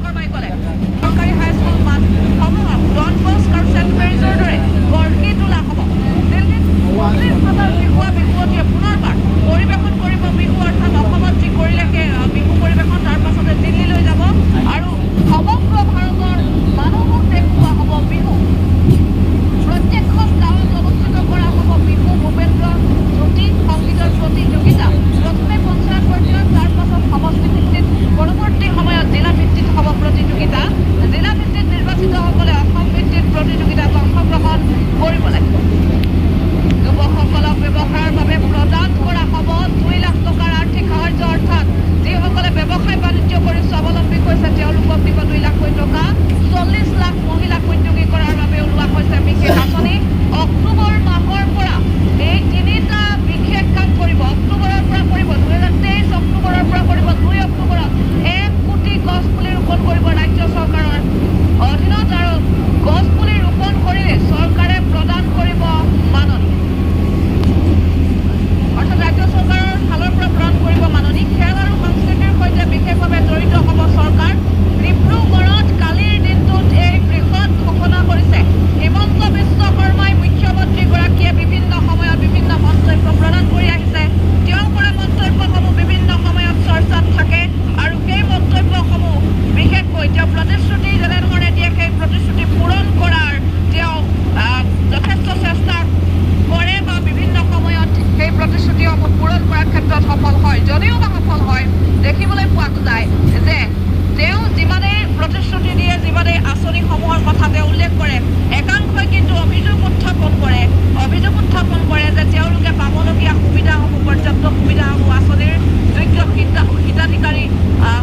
শৰ্মাই ক'লে চৰকাৰী হাইস্কুলসমূহক ডন বস্ক আৰু ছেণ্ট মেৰিজৰ দৰে গঢ়ি তোলা হ'ব। দিল্লীত 25,000 বিহুৱা বিহুৱতীয়ে পুনৰবাৰ পৰিৱেশন কৰিব বিহু, অৰ্থাৎ অসমত যি কৰিলে সেই বিহু পৰিৱেশন, তাৰ পাছতে দিল্লীলৈ যাব আৰু সমগ্ৰ ভাৰতৰ মানুহক দেখুওৱা হ'ব বিহু। প্ৰত্যেকখন গাঁৱত অনুষ্ঠিত কৰা হ'ব বিহু ভূপেন্দ্ৰ জ্যোতি সংগীতৰ প্ৰতিযোগিতা। প্ৰথমে পঞ্চায়ত পৰ্যায়ত, তাৰ পাছত সমষ্টি ভিত্তিত, পৰৱৰ্তী সময়ত জিলা ভিত্তিত হ'ব প্ৰতিযোগিতা। জিলা ভিত্তিত নিৰ্বাচিতসকলে অসম ভিত্তিত প্ৰতিযোগিতাত অংশগ্ৰহণ কৰিব লাগিব। যুৱকসকলক ব্যৱসায়ৰ বাবে প্ৰদান কৰা হ'ব 2 লাখ টকাৰ আৰ্থিক সাহায্য, অৰ্থাৎ যিসকলে ব্যৱসায় বাণিজ্য কৰি স্বাৱলম্বী হৈছে তেওঁলোকক দিব 2 লাখকৈ টকা। 40 লাখ মহিলাক উদ্যোগী কৰাৰ বাবে ওলোৱা হৈছে বিশেষ আঁচনি। অক্টোবৰ মাহৰ পৰা এই 3টা বিশেষ কাম কৰিব। অক্টোবৰৰ পৰা কৰিব, 2023 অক্টোবৰৰ পৰা কৰিব। 2 অক্টোবৰত 1 কোটি গছ পুলি ৰোপণ কৰিব ৰাজ্য চৰকাৰৰ অধীনত, আৰু গছ পুলি ৰোপণ কৰিলে চৰকাৰে প্ৰদান কৰিব মাননি, অৰ্থাৎ ৰাজ্য চৰকাৰৰ ফালৰ পৰা প্ৰদান কৰিব মাননি। খেল আৰু সংস্কৃতিৰ সৈতে বিশেষভাৱে জড়িত হ'ব চৰকাৰ। ডিব্ৰুগড়ত কালিৰ দিনটোত এই বৃহৎ ঘোষণা কৰিছে হিমন্ত বিশ্ব শৰ্মাই। মুখ্যমন্ত্ৰীগৰাকীয়ে বিভিন্ন সময়ত বিভিন্ন মন্তব্য প্ৰদান কৰি আহিছে। তেওঁ কৰা মন্তব্যসমূহ বিভিন্ন সময়ত চৰ্চাত থাকে আৰু সেই মন্তব্যসমূহ বিশেষকৈ তেওঁ প্ৰতিশ্ৰুতি যেনেধৰণে দিয়ে সেই প্ৰতিশ্ৰুতি পূৰণ কৰাৰ তেওঁ যথেষ্ট চেষ্টা কৰে বা বিভিন্ন সময়ত সেই প্ৰতিশ্ৰুতিসমূহ পূৰণ কৰাৰ ক্ষেত্ৰত সফল হয়। যদিও বা সফল হয়, দেখিবলৈ পোৱা যায় যে তেওঁ যিমানেই প্ৰতিশ্ৰুতি দিয়ে, যিমানেই আঁচনিসমূহৰ কথা তেওঁ উল্লেখ কৰে, একাংশই কিন্তু অভিযোগ উত্থাপন কৰে যে তেওঁলোকে পাবলগীয়া সুবিধাসমূহ, পৰ্যাপ্ত সুবিধাসমূহ, আঁচনিৰ যোগ্য হিতাধিকাৰী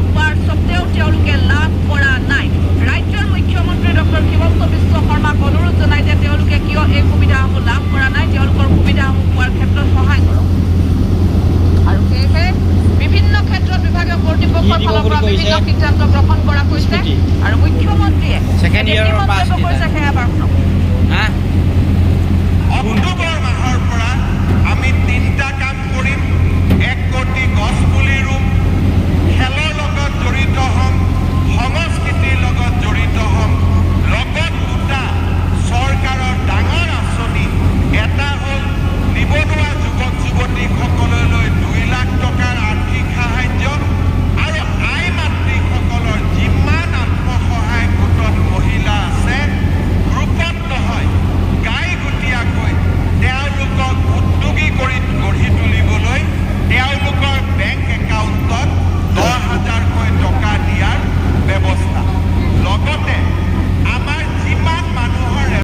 হোৱাৰ স্বত্তেও তেওঁলোকে লাভ কৰা নাই। ৰাজ্যৰ মুখ্যমন্ত্ৰী ডক্টৰ হিমন্ত বিশ্ব শৰ্মাক অনুৰোধ জনাই যে তেওঁলোকে কিয় এই সুবিধাসমূহ লাভ কৰা নাই, তেওঁলোকৰ সুবিধাসমূহ পোৱাৰ ক্ষেত্ৰত সহায় কৰক। আৰু সেয়েহে বিভিন্ন ক্ষেত্ৰত বিভাগীয় কৰ্তৃপক্ষৰ ফালৰ পৰা বিভিন্ন সিদ্ধান্ত গ্ৰহণ কৰা হৈছে আৰু মুখ্যমন্ত্ৰীয়ে মন্তব্য কৰিছে সেয়া এবাৰ শুনক।